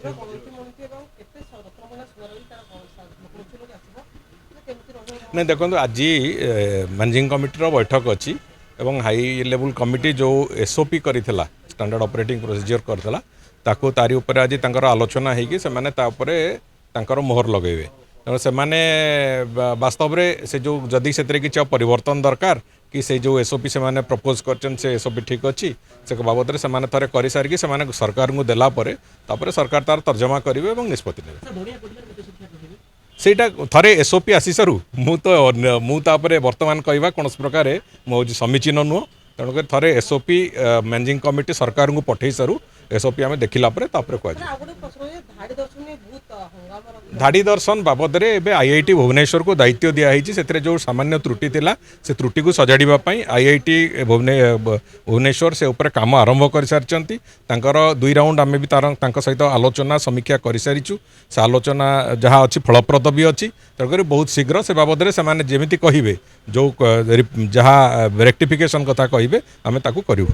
नहीं देखो आज मैनेजिंग कमिटी बैठक अच्छी एवं हाई लेवल कमिटी जो एसओपी करथिला स्टैंडर्ड ऑपरेटिंग प्रोसीजर करथिला ताको तारी ऊपर आज तांकर आलोचना होगी से माने तापर मोहर लगेबे तेणु से वास्तव में से जो जदि से किसी परिवर्तन दरकार कि से जो एसओपी से माने प्रपोज कर से एसओपी ठीक अच्छी से बाबद से थे कर सारिकी से सरकार को देलापर सरकार तार तर्जमा करेंगे और निष्पत्ति ने सेटा थरे एसओपी आसी सारू मुझे बर्तमान कहवा कौन प्रकार मुझे समीचीन नुह तेणुक थे एसओपी मैनेजिंग कमिटी सरकार को पठे सारू एसओपी आम देखला कह धाड़ी दर्शन बाबद में आईआईटी भुवनेश्वर को दायित्व दिखाई से जो सामान्य त्रुटि थिला से त्रुटि को सजाड़ापी आईआईटी भुवनेश्वर से उपर काम आरंभ कर सारी 2 राउंड आम भी तार सहित आलोचना समीक्षा कर सारीचु से आलोचना जहाँ अच्छी फलप्रद भी अच्छी तेणुक बहुत शीघ्र से बाबद में जमी कहे जो जहाँ रेक्टिफिकेशन कथा कहे आम ताकू करूँ।